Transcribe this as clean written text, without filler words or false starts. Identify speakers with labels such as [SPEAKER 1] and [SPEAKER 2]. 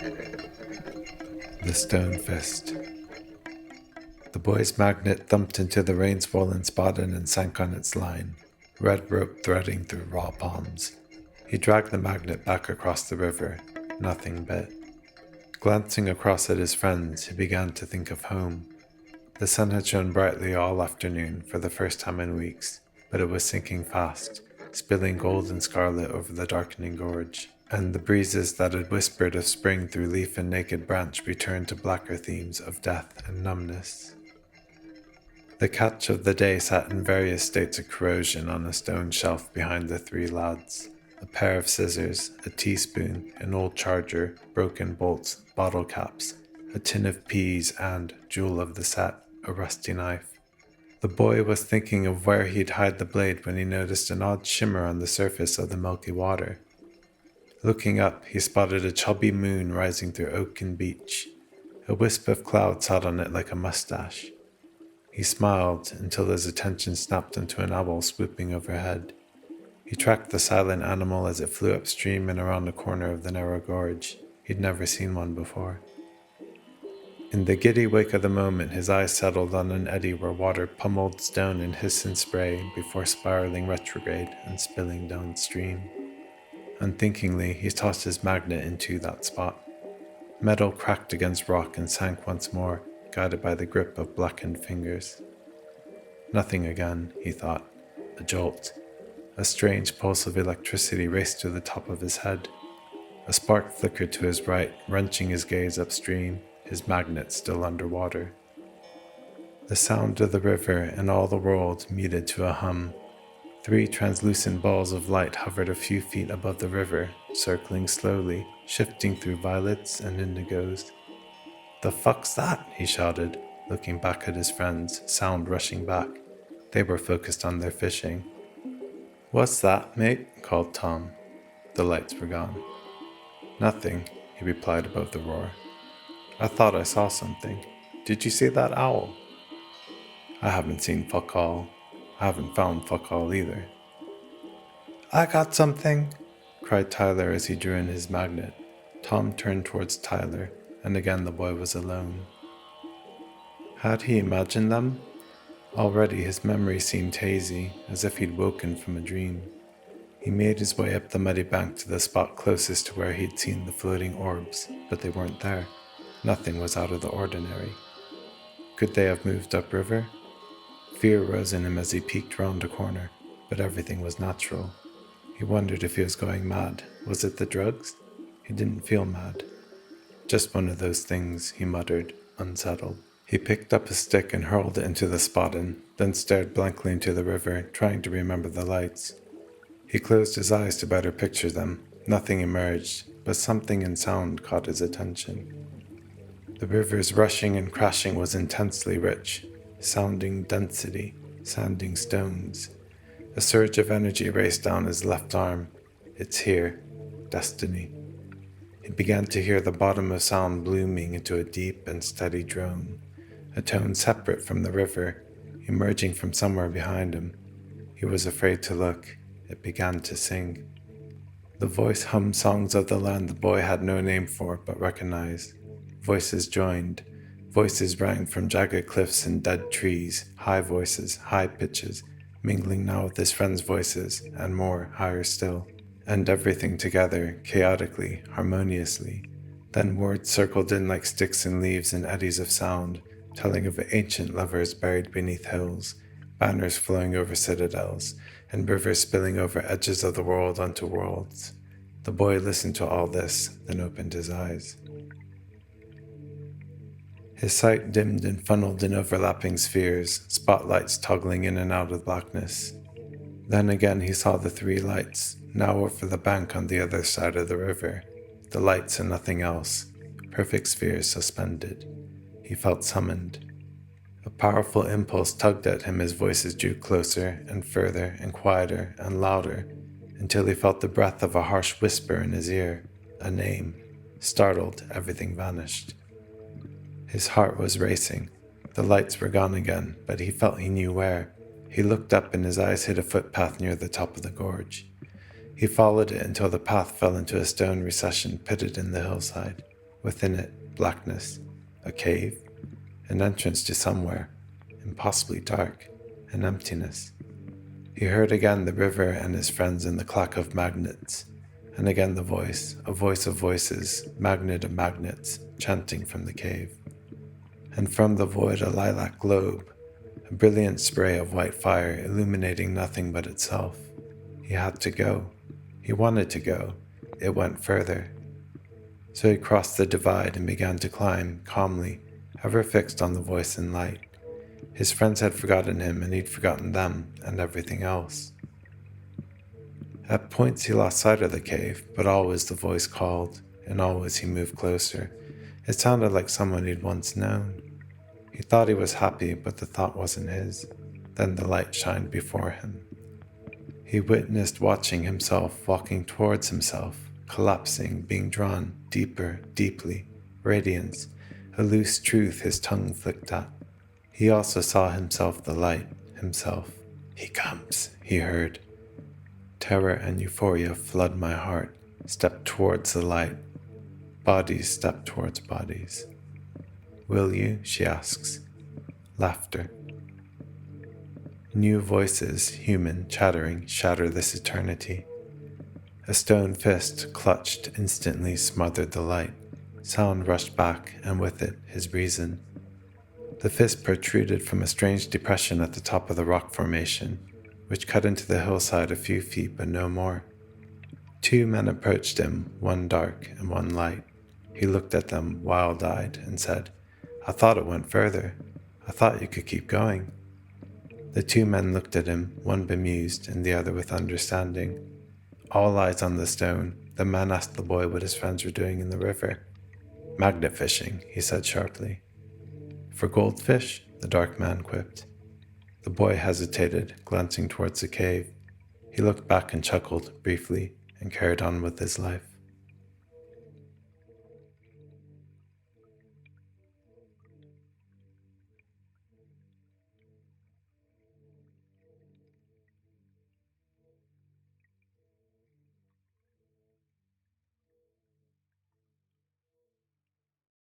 [SPEAKER 1] The Stone Fist. The boy's magnet thumped into the rain-swollen spotted and sank on its line, red rope threading through raw palms. He dragged the magnet back across the river. Nothing bit. Glancing across at his friends, he began to think of home. The sun had shone brightly all afternoon for the first time in weeks, but it was sinking fast, spilling gold and scarlet over the darkening gorge, and the breezes that had whispered of spring through leaf and naked branch returned to blacker themes of death and numbness. The catch of the day sat in various states of corrosion on a stone shelf behind the three lads. A pair of scissors, a teaspoon, an old charger, broken bolts, bottle caps, a tin of peas and, jewel of the set, a rusty knife. The boy was thinking of where he'd hide the blade when he noticed an odd shimmer on the surface of the milky water. Looking up, he spotted a chubby moon rising through oak and beech. A wisp of cloud sat on it like a mustache. He smiled until his attention snapped onto an owl swooping overhead. He tracked the silent animal as it flew upstream and around the corner of the narrow gorge. He'd never seen one before. In the giddy wake of the moment, his eyes settled on an eddy where water pummeled stone in hiss and spray before spiraling retrograde and spilling downstream. Unthinkingly, he tossed his magnet into that spot. Metal cracked against rock and sank once more, guided by the grip of blackened fingers. Nothing again, he thought. A jolt. A strange pulse of electricity raced to the top of his head. A spark flickered to his right, wrenching his gaze upstream, his magnet still underwater. The sound of the river and all the world muted to a hum. 3 translucent balls of light hovered a few feet above the river, circling slowly, shifting through violets and indigos. "The fuck's that?" he shouted, looking back at his friends, sound rushing back. They were focused on their fishing. "What's that, mate?" called Tom. The lights were gone. "Nothing," he replied above the roar. "I thought I saw something. Did you see that owl?" "I haven't seen fuck all. I haven't found fuck all either." "I got something," cried Tyler as he drew in his magnet. Tom turned towards Tyler, and again the boy was alone. Had he imagined them? Already his memory seemed hazy, as if he'd woken from a dream. He made his way up the muddy bank to the spot closest to where he'd seen the floating orbs, but they weren't there. Nothing was out of the ordinary. Could they have moved upriver? Fear rose in him as he peeked round a corner, but everything was natural. He wondered if he was going mad. Was it the drugs? He didn't feel mad. "Just one of those things," he muttered, unsettled. He picked up a stick and hurled it into the spotting, then stared blankly into the river, trying to remember the lights. He closed his eyes to better picture them. Nothing emerged, but something in sound caught his attention. The river's rushing and crashing was intensely rich, sounding density, sanding stones. A surge of energy raced down his left arm. It's here. Destiny. He began to hear the bottom of sound blooming into a deep and steady drone, a tone separate from the river, emerging from somewhere behind him. He was afraid to look. It began to sing. The voice hummed songs of the land the boy had no name for but recognized. Voices joined. Voices rang from jagged cliffs and dead trees, high voices, high pitches, mingling now with his friends' voices, and more, higher still. And everything together, chaotically, harmoniously. Then words circled in like sticks and leaves in eddies of sound, telling of ancient lovers buried beneath hills, banners flowing over citadels, and rivers spilling over edges of the world onto worlds. The boy listened to all this, then opened his eyes. His sight dimmed and funneled in overlapping spheres, spotlights toggling in and out of blackness. Then again he saw the 3 lights, now over the bank on the other side of the river. The lights and nothing else, perfect spheres suspended. He felt summoned. A powerful impulse tugged at him as voices drew closer and further and quieter and louder, until he felt the breath of a harsh whisper in his ear, a name. Startled, everything vanished. His heart was racing. The lights were gone again, but he felt he knew where. He looked up and his eyes hit a footpath near the top of the gorge. He followed it until the path fell into a stone recession pitted in the hillside. Within it, blackness, a cave, an entrance to somewhere, impossibly dark, and emptiness. He heard again the river and his friends and the clack of magnets, and again the voice, a voice of voices, magnet of magnets, chanting from the cave. And from the void a lilac globe, a brilliant spray of white fire illuminating nothing but itself. He had to go. He wanted to go. It went further. So he crossed the divide and began to climb, calmly, ever fixed on the voice and light. His friends had forgotten him, and he'd forgotten them, and everything else. At points he lost sight of the cave, but always the voice called, and always he moved closer. It sounded like someone he'd once known. He thought he was happy, but the thought wasn't his. Then the light shined before him. He witnessed watching himself, walking towards himself, collapsing, being drawn deeper, deeply, radiance, a loose truth his tongue flicked at. He also saw himself, the light, himself. He comes, he heard. Terror and euphoria flood my heart. Step towards the light. Bodies step towards bodies. Will you? She asks. Laughter. New voices, human, chattering, shatter this eternity. A stone fist, clutched, instantly smothered the light. Sound rushed back, and with it, his reason. The fist protruded from a strange depression at the top of the rock formation, which cut into the hillside a few feet but no more. Two men approached him, one dark and one light. He looked at them, wild-eyed, and said, "I thought it went further. I thought you could keep going." The two men looked at him, one bemused and the other with understanding. All eyes on the stone, the man asked the boy what his friends were doing in the river. "Magnet fishing," he said sharply. "For goldfish?" the dark man quipped. The boy hesitated, glancing towards the cave. He looked back and chuckled briefly and carried on with his life.